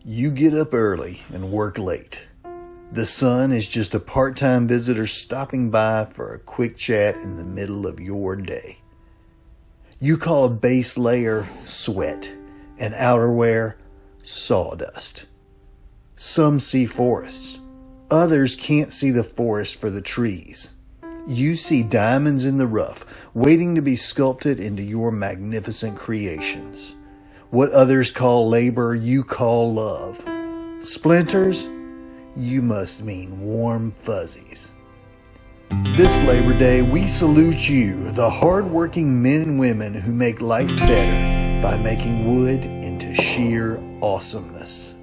You get up early and work late. The sun is just a part-time visitor stopping by for a quick chat in the middle of your day. You call a base layer sweat and outerwear sawdust. Some see forests. Others can't see the forest for the trees. You see diamonds in the rough, waiting to be sculpted into your magnificent creations. What others call labor, you call love. Splinters, you must mean warm fuzzies. This Labor Day, we salute you, the hard-working men and women who make life better by making wood into sheer awesomeness.